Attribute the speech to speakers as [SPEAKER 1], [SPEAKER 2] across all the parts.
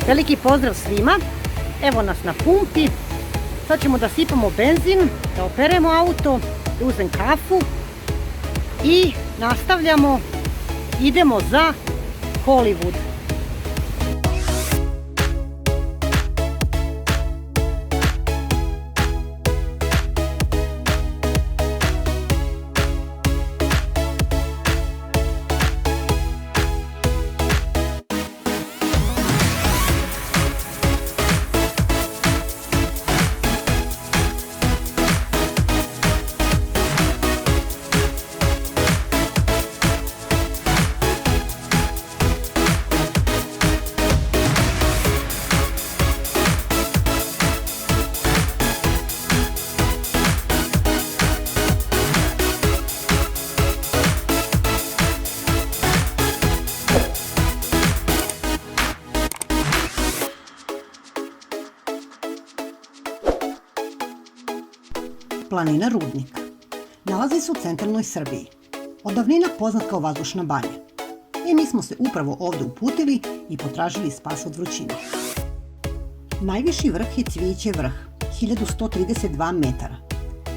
[SPEAKER 1] Veliki pozdrav svima. Evo nas na pumpi. Sad ćemo da sipamo benzin, da operemo auto, da uzmem kafu i nastavljamo. Idemo za Hollywood.
[SPEAKER 2] Planina Rudnik. Nalazi se u centralnoj Srbiji. Od davnina poznat kao vazdušna banja. Mi smo se upravo ovde uputili i potražili spas od vrućine. Najviši vrh je Cvijeće vrh, 1132 metara.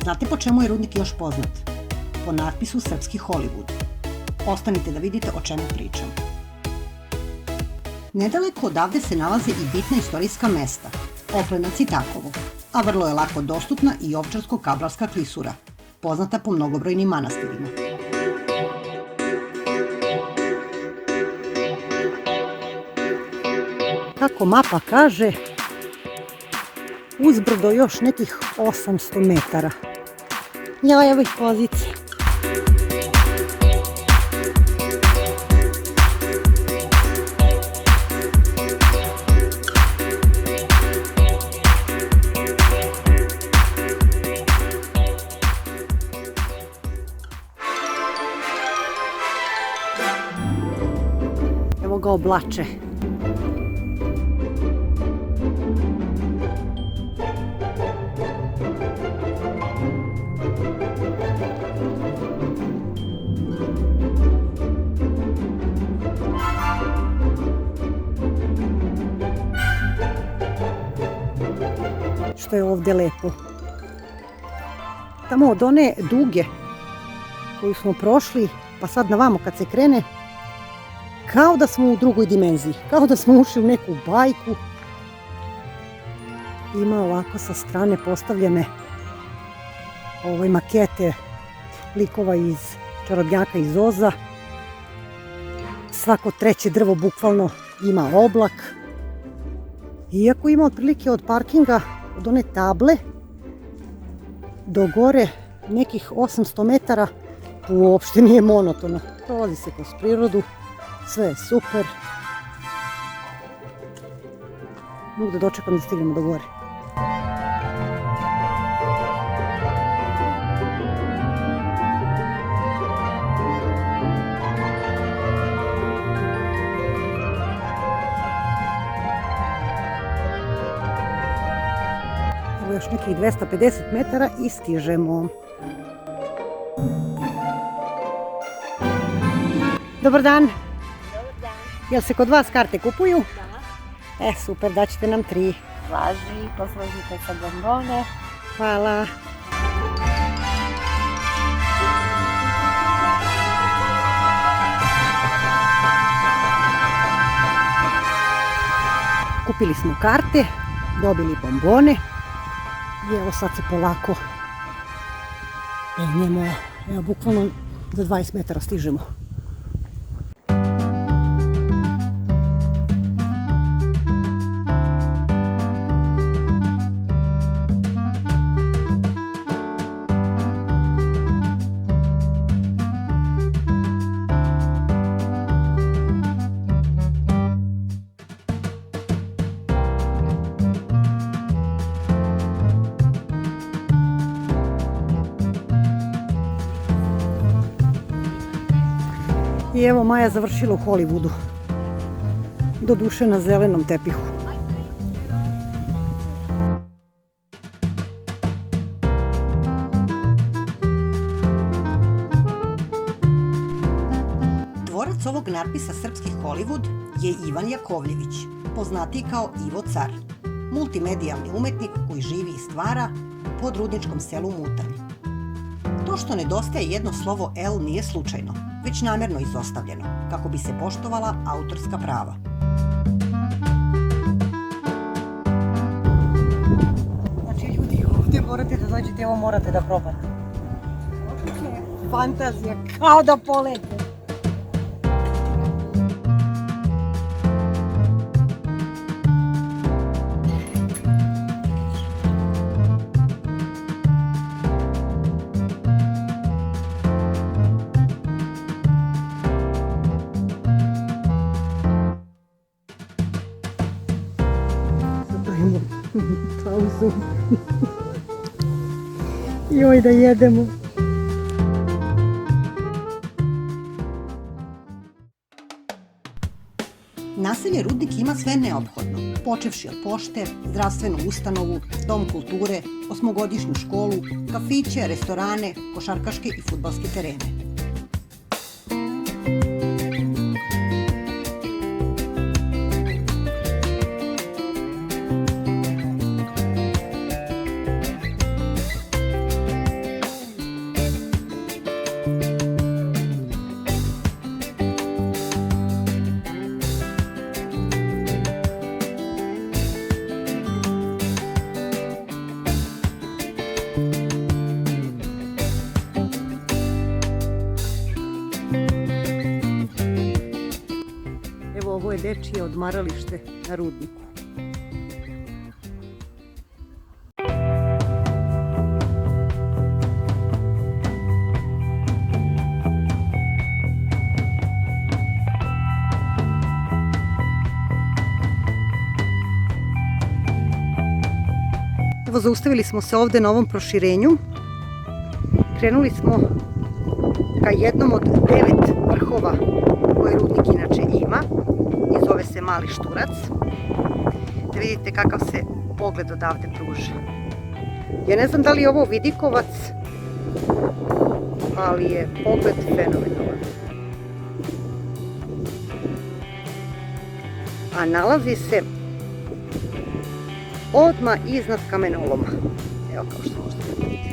[SPEAKER 2] Znate po čemu je Rudnik još poznat? Po natpisu Srpski Hollywood. Ostanite da vidite o čemu pričam. Nedaleko odavde se nalaze i bitna istorijska mesta, Oplenac i Takovo, a vrlo je lako dostupna i Ovčarsko-Kablarska klisura, poznata po mnogobrojnim manastirima.
[SPEAKER 1] Kako mapa kaže, uzbrdo još nekih 800 metara. Jajevoj pozicije. Evo ga oblače. Što je ovdje lepo. Tamo od one duge koju smo prošli, pa sad na vamo kad se krene, kao da smo u drugoj dimenziji, kao da smo ušli u neku bajku. Ima ovako sa strane postavljene makete likova iz Čarobnjaka iz Oza. Svako treće drvo bukvalno ima oblak. Iako ima otprilike od parkinga, od one table do gore nekih 800 metara, uopšte nije monotono. Prolazi se kroz prirodu, sve je super. Mogu da dočekam da stignemo do gore. Evo još nekih 250 metara i stižemo. Dobar dan. Jel se kod vas karte kupuju?
[SPEAKER 3] Da.
[SPEAKER 1] Super, daćete nam 3.
[SPEAKER 3] Važi, poslužite sa bombone.
[SPEAKER 1] Hvala. Kupili smo karte, dobili bombone i evo sad se polako penjemo. Evo, bukvalno za 20 metara stižemo. I evo Maja završila u Hollywoodu. Doduše na zelenom tepihu.
[SPEAKER 2] Dvorac ovog zbog natpisa srpski Hollywood je Ivan Jakovljević, poznatiji kao Ivo Car, multimedijalni umetnik koji živi i stvara u podrudničkom selu Mutanj. To što nedostaje jedno slovo L nije slučajno, već namjerno izostavljeno, kako bi se poštovala autorska prava.
[SPEAKER 1] Znači ljudi, ovdje morate da dođete, ovo morate da probate. Fantazija, kao da polete. Zapravimo pauzu. Joj, da jedemo.
[SPEAKER 2] Naselje Rudnik ima sve neophodno, počevši od pošte, zdravstvenu ustanovu, dom kulture, 8-godišnju školu, kafiće, restorane, košarkaške i fudbalske terene.
[SPEAKER 1] Evo, ovo je dečije odmaralište na Rudniku. Evo, zaustavili smo se ovde na ovom proširenju. Krenuli smo ka jednom od 9 vrhova koje Rudnik inače ima i zove se Mali Šturac. Da vidite kakav se pogled odavde pruža. Ja ne znam da li je ovo vidikovac, ali je pogled fenomenalan. A nalazi se odmah iznad kamenoloma. Evo, kao što možete vidjeti.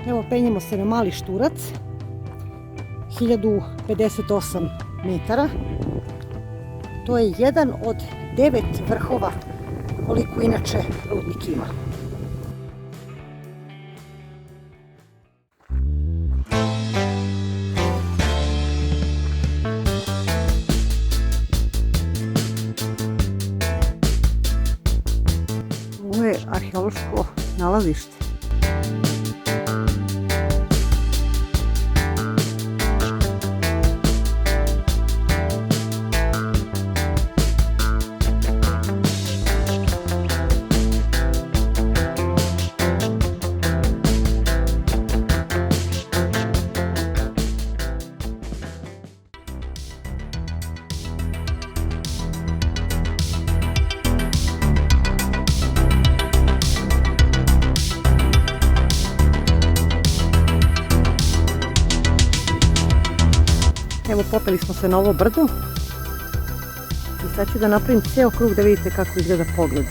[SPEAKER 1] Evo, penjemo se na Mali Šturac, 1058 metara. To je jedan od 9 vrhova koliko inače Rudnik ima. Ovo je arheološko nalazište. Evo, popeli smo se na ovo brdo i sad ću da napravim ceo krug da vidite kako izgleda pogled.